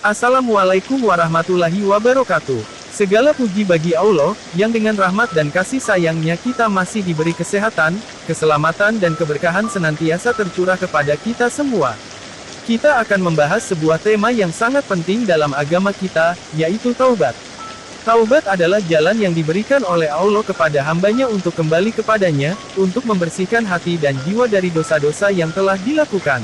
Assalamualaikum warahmatullahi wabarakatuh. Segala puji bagi Allah, yang dengan rahmat dan kasih sayangnya kita masih diberi kesehatan, keselamatan dan keberkahan senantiasa tercurah kepada kita semua. Kita akan membahas sebuah tema yang sangat penting dalam agama kita, yaitu taubat. Taubat adalah jalan yang diberikan oleh Allah kepada hambanya untuk kembali kepadanya, untuk membersihkan hati dan jiwa dari dosa-dosa yang telah dilakukan.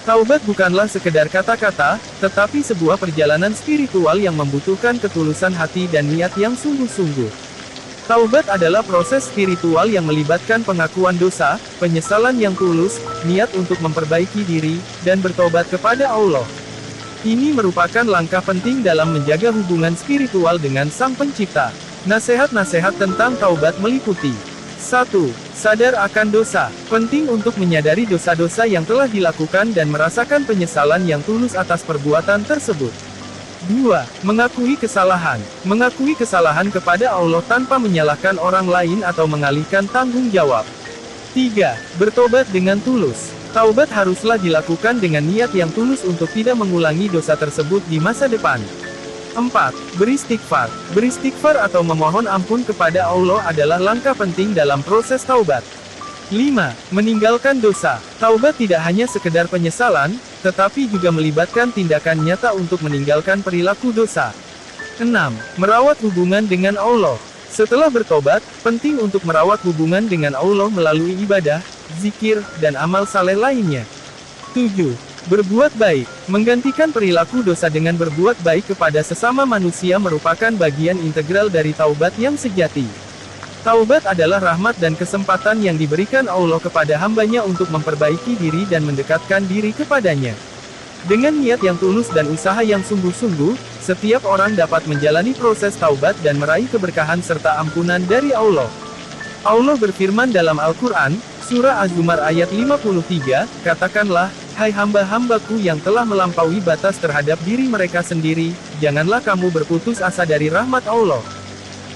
Taubat bukanlah sekedar kata-kata, tetapi sebuah perjalanan spiritual yang membutuhkan ketulusan hati dan niat yang sungguh-sungguh. Taubat adalah proses spiritual yang melibatkan pengakuan dosa, penyesalan yang tulus, niat untuk memperbaiki diri, dan bertobat kepada Allah. Ini merupakan langkah penting dalam menjaga hubungan spiritual dengan Sang Pencipta. Nasihat-nasihat tentang taubat meliputi: 1. Sadar akan dosa. Penting untuk menyadari dosa-dosa yang telah dilakukan dan merasakan penyesalan yang tulus atas perbuatan tersebut. 2. Mengakui kesalahan. Mengakui kesalahan kepada Allah tanpa menyalahkan orang lain atau mengalihkan tanggung jawab. 3. Bertobat dengan tulus. Taubat haruslah dilakukan dengan niat yang tulus untuk tidak mengulangi dosa tersebut di masa depan. 4. Beristighfar. Beristighfar atau memohon ampun kepada Allah adalah langkah penting dalam proses taubat. 5. Meninggalkan dosa. Taubat tidak hanya sekedar penyesalan, tetapi juga melibatkan tindakan nyata untuk meninggalkan perilaku dosa. 6. Merawat hubungan dengan Allah. Setelah bertobat, penting untuk merawat hubungan dengan Allah melalui ibadah, zikir, dan amal saleh lainnya. 7. Berbuat baik. Menggantikan perilaku dosa dengan berbuat baik kepada sesama manusia merupakan bagian integral dari taubat yang sejati. Taubat adalah rahmat dan kesempatan yang diberikan Allah kepada hambanya untuk memperbaiki diri dan mendekatkan diri kepadanya. Dengan niat yang tulus dan usaha yang sungguh-sungguh, setiap orang dapat menjalani proses taubat dan meraih keberkahan serta ampunan dari Allah. Allah berfirman dalam Al-Quran, Surah Az-Zumar ayat 53, katakanlah, hai hamba-hambaku yang telah melampaui batas terhadap diri mereka sendiri, janganlah kamu berputus asa dari rahmat Allah.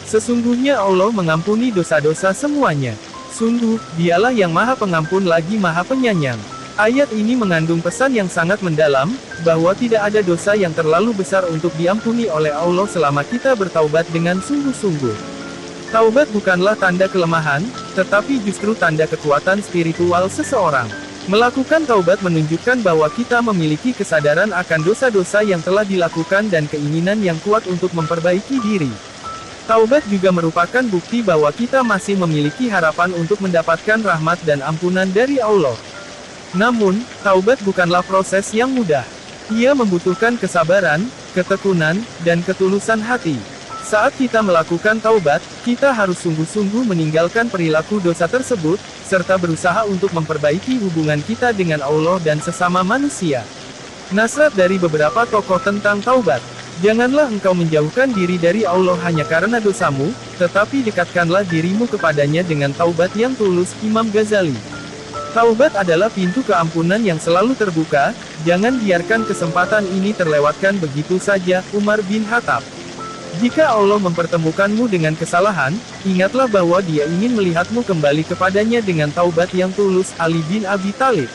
Sesungguhnya Allah mengampuni dosa-dosa semuanya. Sungguh, dialah yang maha pengampun lagi maha penyayang. Ayat ini mengandung pesan yang sangat mendalam, bahwa tidak ada dosa yang terlalu besar untuk diampuni oleh Allah selama kita bertaubat dengan sungguh-sungguh. Taubat bukanlah tanda kelemahan, tetapi justru tanda kekuatan spiritual seseorang. Melakukan taubat menunjukkan bahwa kita memiliki kesadaran akan dosa-dosa yang telah dilakukan dan keinginan yang kuat untuk memperbaiki diri. Taubat juga merupakan bukti bahwa kita masih memiliki harapan untuk mendapatkan rahmat dan ampunan dari Allah. Namun, taubat bukanlah proses yang mudah. Ia membutuhkan kesabaran, ketekunan, dan ketulusan hati. Saat kita melakukan taubat, kita harus sungguh-sungguh meninggalkan perilaku dosa tersebut, serta berusaha untuk memperbaiki hubungan kita dengan Allah dan sesama manusia. Nasihat dari beberapa tokoh tentang taubat. Janganlah engkau menjauhkan diri dari Allah hanya karena dosamu, tetapi dekatkanlah dirimu kepadanya dengan taubat yang tulus. Imam Ghazali. Taubat adalah pintu keampunan yang selalu terbuka, jangan biarkan kesempatan ini terlewatkan begitu saja. Umar bin Khattab. Jika Allah mempertemukanmu dengan kesalahan, ingatlah bahwa Dia ingin melihatmu kembali kepadanya dengan taubat yang tulus. Ali bin Abi Thalib.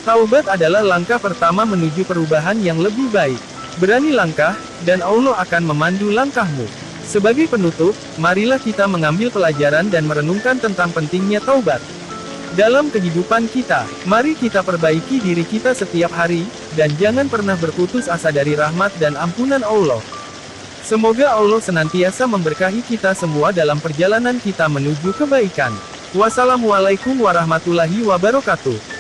Taubat adalah langkah pertama menuju perubahan yang lebih baik. Berani langkah, dan Allah akan memandu langkahmu. Sebagai penutup, marilah kita mengambil pelajaran dan merenungkan tentang pentingnya taubat dalam kehidupan kita. Mari kita perbaiki diri kita setiap hari, dan jangan pernah berputus asa dari rahmat dan ampunan Allah. Semoga Allah senantiasa memberkahi kita semua dalam perjalanan kita menuju kebaikan. Wassalamualaikum warahmatullahi wabarakatuh.